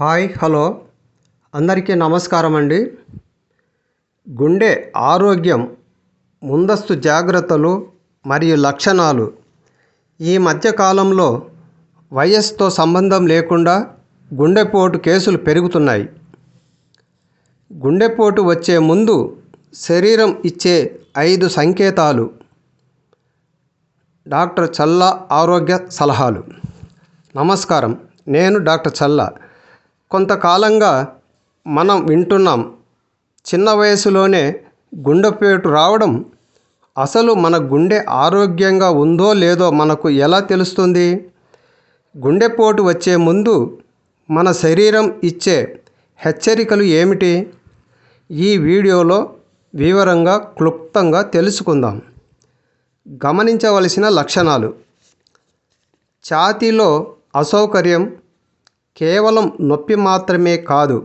Hi hello అందరికీ నమస్కారం అండి. గుండె ఆరోగ్యం, ముందస్తు జాగ్రత్తలు మరియు లక్షణాలు. ఈ మధ్యకాలంలో వయస్సుతో సంబంధం లేకుండా గుండెపోటు కేసులు పెరుగుతున్నాయి. గుండెపోటు వచ్చే ముందు శరీరం ఇచ్చే 5 సంకేతాలు. డాక్టర్ చల్లా ఆరోగ్య సలహాలు. నమస్కారం, నేను డాక్టర్ చల్లా. కొంతకాలంగా మనం వింటున్నాం, చిన్న వయసులోనే గుండెపోటు రావడం. అసలు మన గుండె ఆరోగ్యంగా ఉందో లేదో మనకు ఎలా తెలుస్తుంది? గుండెపోటు వచ్చే ముందు మన శరీరం ఇచ్చే హెచ్చరికలు ఏమిటి? ఈ వీడియోలో వివరంగా క్లుప్తంగా తెలుసుకుందాం. గమనించవలసిన లక్షణాలు. ఛాతీలో అసౌకర్యం, కేవలం నొప్పి మాత్రమే కాదు,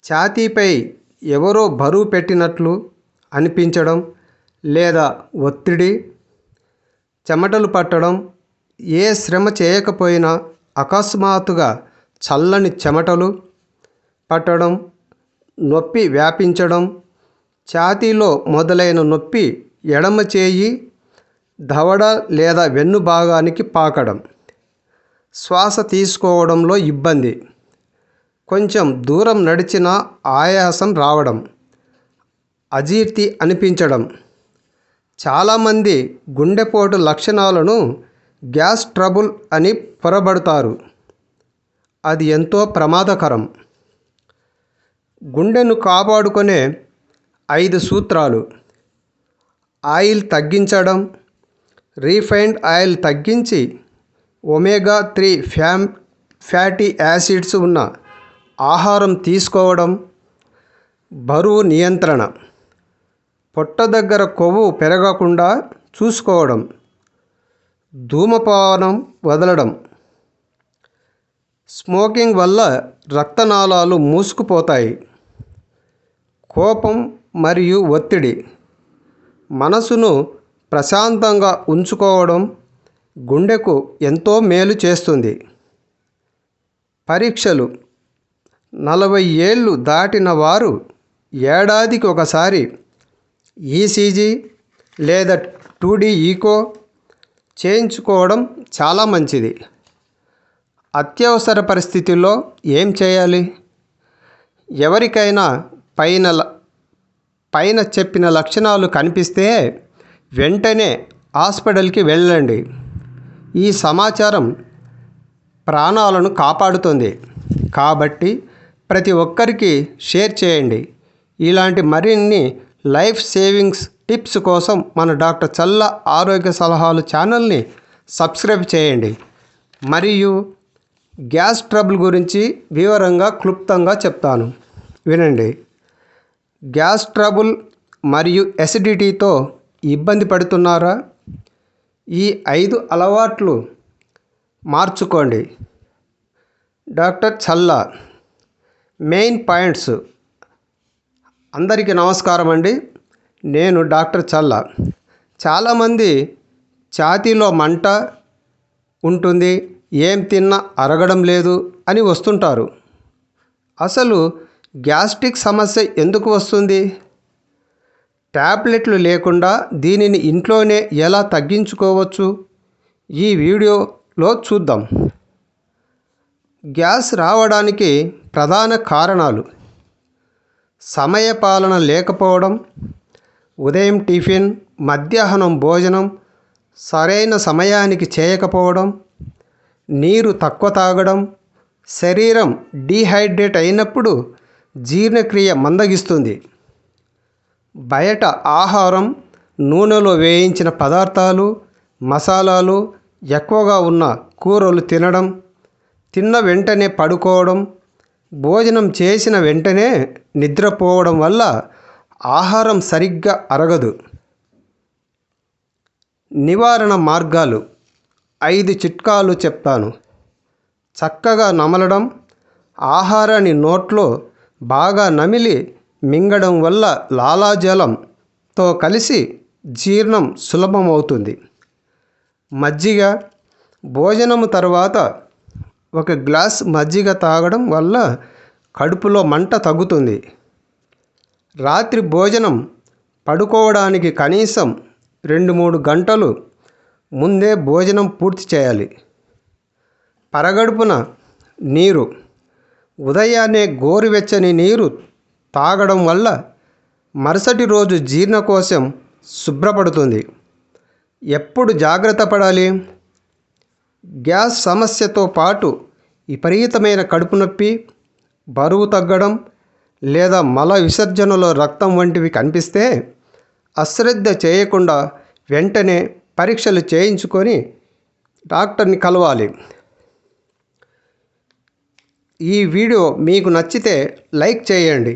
ఛాతీపై ఎవరో బరువు పెట్టినట్లు అనిపించడం లేదా ఒత్తిడి, చెమటలు పట్టడం, ఏ శ్రమ చేయకపోయినా అకస్మాత్తుగా చల్లని చెమటలు పట్టడం, నొప్పి వ్యాపించడం, ఛాతీలో మొదలైన నొప్పి ఎడమ చేయి, దవడ లేదా వెన్ను భాగానికి పాకడం, శ్వాస తీసుకోవడంలో ఇబ్బంది, కొంచెం దూరం నడిచినా ఆయాసం రావడం, అజీర్తి అనిపించడం. చాలామంది గుండెపోటు లక్షణాలను గ్యాస్ ట్రబుల్ అని పొరబడతారు. అది ఎంతో ప్రమాదకరం. గుండెను కాపాడుకునే 5 సూత్రాలు. ఆయిల్ తగ్గించడం. రీఫైండ్ ఆయిల్ తగ్గించి ఒమేగా 3 ఫ్యాటీ యాసిడ్స్ ఉన్న ఆహారం తీసుకోవడం. బరువు నియంత్రణ. పొట్ట దగ్గర కొవ్వు పెరగకుండా చూసుకోవడం. ధూమపానం వదలడం. స్మోకింగ్ వల్ల రక్తనాళాలు మూసుకుపోతాయి. కోపం మరియు ఒత్తిడి. మనసును ప్రశాంతంగా ఉంచుకోవడం గుండెకు ఎంతో మేలు చేస్తుంది. పరీక్షలు. 40 ఏళ్ళు దాటిన వారు ఏడాదికి ఒకసారి ఈసీజీ లేదా 2D ఈకో చేయించుకోవడం చాలా మంచిది. అత్యవసర పరిస్థితుల్లో ఏం చేయాలి? ఎవరికైనా పైన చెప్పిన లక్షణాలు కనిపిస్తే వెంటనే హాస్పిటల్కి వెళ్ళండి. ఈ సమాచారం ప్రాణాలను కాపాడుతుంది కాబట్టి ప్రతి ఒక్కరికి షేర్ చేయండి. ఇలాంటి మరిన్ని లైఫ్ సేవింగ్స్ టిప్స్ కోసం మన డాక్టర్ చల్లా ఆరోగ్య సలహాలు ఛానల్ని సబ్స్క్రైబ్ చేయండి. మరియు గ్యాస్ ట్రబుల్ గురించి వివరంగా క్లుప్తంగా చెప్తాను, వినండి. గ్యాస్ ట్రబుల్ మరియు ఎసిడిటీతో ఇబ్బంది పడుతున్నారా? ఈ 5 అలవాట్లు మార్చుకోండి. డాక్టర్ చల్లా మెయిన్ పాయింట్స్. అందరికీ నమస్కారం అండి, నేను డాక్టర్ చల్లా. చాలామంది ఛాతీలో మంట ఉంటుంది, ఏం తిన్నా అరగడం లేదు అని వస్తుంటారు. అసలు గ్యాస్ట్రిక్ సమస్య ఎందుకు వస్తుంది? టాబ్లెట్లు లేకుండా దీనిని ఇంట్లోనే ఎలా తగ్గించుకోవచ్చు? ఈ వీడియోలో చూద్దాం. గ్యాస్ రావడానికి ప్రధాన కారణాలు: సమయపాలన లేకపోవడం, ఉదయం టిఫిన్, మధ్యాహ్నం భోజనం సరైన సమయానికి చేయకపోవడం, నీరు తక్కువ తాగడం, శరీరం డీహైడ్రేట్ అయినప్పుడు జీర్ణక్రియ మందగిస్తుంది, బయట ఆహారం, నూనెలో వేయించిన పదార్థాలు, మసాలాలు ఎక్కువగా ఉన్న కూరలు తినడం, తిన్న వెంటనే పడుకోవడం, భోజనం చేసిన వెంటనే నిద్రపోవడం వల్ల ఆహారం సరిగ్గా అరగదు. నివారణ మార్గాలు 5 చిట్కాలు చెప్తాను. చక్కగా నమలడం. ఆహారాన్ని నోట్లో బాగా నమిలి మింగడం వల్ల లాలాజలంతో కలిసి జీర్ణం సులభమవుతుంది. మజ్జిగ. భోజనం తర్వాత ఒక గ్లాస్ మజ్జిగ తాగడం వల్ల కడుపులో మంట తగ్గుతుంది. రాత్రి భోజనం పడుకోవడానికి కనీసం 2-3 గంటలు ముందే భోజనం పూర్తి చేయాలి. పరగడుపున నీరు. ఉదయాన్నే గోరువెచ్చని నీరు తాగడం వల్ల మరుసటి రోజు జీర్ణకోశం శుభ్రపడుతుంది. ఎప్పుడు జాగ్రత్త పడాలి? గ్యాస్ సమస్యతో పాటు విపరీతమైన కడుపు నొప్పి, బరువు తగ్గడం లేదా మల విసర్జనలో రక్తం వంటివి కనిపిస్తే అశ్రద్ధ చేయకుండా వెంటనే పరీక్షలు చేయించుకొని డాక్టర్ని కలవాలి. ఈ వీడియో మీకు నచ్చితే లైక్ చేయండి.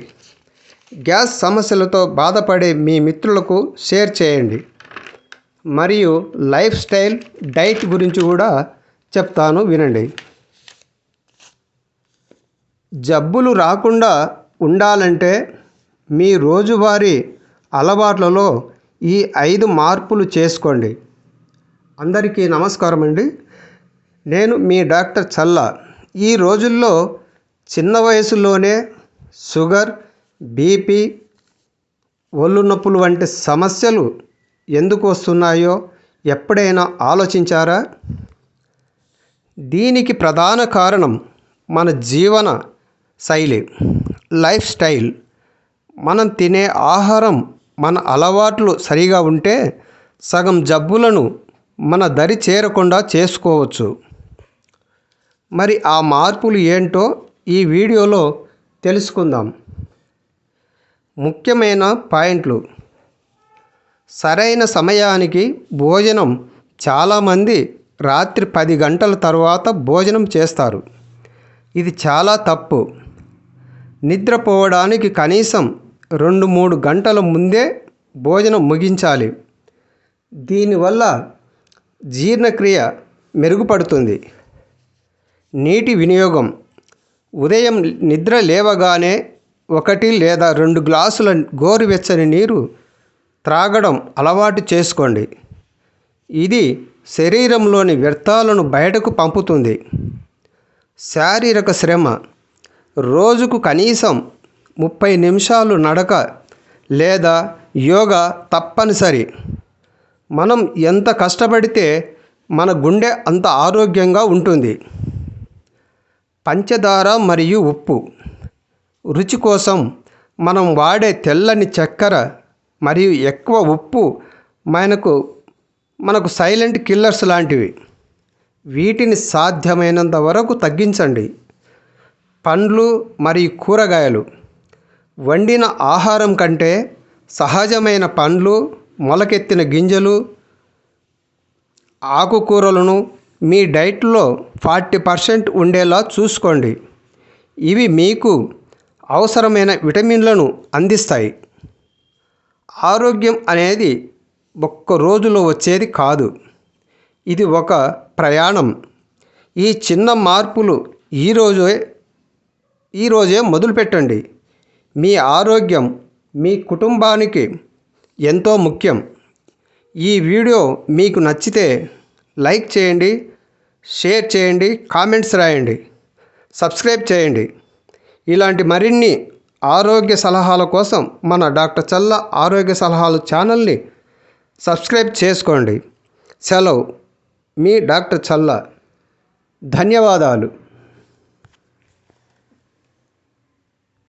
గ్యాస్ సమస్యలతో బాధపడే మీ మిత్రులకు షేర్ చేయండి. మరియు లైఫ్ స్టైల్ డైట్ గురించి కూడా చెప్తాను, వినండి. జబ్బులు రాకుండా ఉండాలంటే మీ రోజువారీ అలవాట్లలో ఈ 5 మార్పులు చేసుకోండి. అందరికీ నమస్కారం అండి. నేను మీ డాక్టర్ చల్లా. ఈ రోజుల్లో చిన్న వయసులోనే షుగర్, బీపీ, ఒళ్ళు నొప్పులు వంటి సమస్యలు ఎందుకు వస్తున్నాయో ఎప్పుడైనా ఆలోచించారా? దీనికి ప్రధాన కారణం మన జీవన శైలి, లైఫ్ స్టైల్. మనం తినే ఆహారం, మన అలవాట్లు సరిగా ఉంటే సగం జబ్బులను మన దరి చేరకుండా చేసుకోవచ్చు. మరి ఆ మార్పులు ఏంటో ఈ వీడియోలో తెలుసుకుందాం. ముఖ్యమైన పాయింట్లు. సరైన సమయానికి భోజనం. చాలామంది రాత్రి 10 గంటల తర్వాత భోజనం చేస్తారు. ఇది చాలా తప్పు. నిద్రపోవడానికి కనీసం 2-3 గంటల ముందే భోజనం ముగించాలి. దీనివల్ల జీర్ణక్రియ మెరుగుపడుతుంది. నీటి వినియోగం. ఉదయం నిద్ర లేవగానే 1 లేదా 2 గ్లాసుల గోరువెచ్చని నీరు త్రాగడం అలవాటు చేసుకోండి. ఇది శరీరంలోని వ్యర్థాలను బయటకు పంపుతుంది. శారీరక శ్రమ. రోజుకు కనీసం 30 నిమిషాలు నడక లేదా యోగా తప్పనిసరి. మనం ఎంత కష్టపడితే మన గుండె అంత ఆరోగ్యంగా ఉంటుంది. పంచదార మరియు ఉప్పు. రుచి కోసం మనం వాడే తెల్లని చక్కెర మరియు ఎక్కువ ఉప్పు మనకు సైలెంట్ కిల్లర్స్ లాంటివి. వీటిని సాధ్యమైనంత వరకు తగ్గించండి. పండ్లు మరియు కూరగాయలు. వండిన ఆహారం కంటే సహజమైన పండ్లు, మొలకెత్తిన గింజలు, ఆకుకూరలను మీ డైట్లో 40% ఉండేలా చూసుకోండి. ఇవి మీకు అవసరమైన విటమిన్లను అందిస్తాయి. ఆరోగ్యం అనేది ఒక్క రోజులో వచ్చేది కాదు. ఇది ఒక ప్రయాణం. ఈ చిన్న మార్పులు ఈరోజే మొదలుపెట్టండి. మీ ఆరోగ్యం మీ కుటుంబానికి ఎంతో ముఖ్యం. ఈ వీడియో మీకు నచ్చితే లైక్ చేయండి, షేర్ చేయండి, కామెంట్స్ రాయండి, సబ్స్క్రైబ్ చేయండి. ఇలాంటి మరిన్ని ఆరోగ్య సలహాల కోసం మన డాక్టర్ చల్లా ఆరోగ్య సలహాలు ఛానల్ని సబ్స్క్రైబ్ చేసుకోండి. సెలవు, మీ డాక్టర్ చల్లా. ధన్యవాదాలు.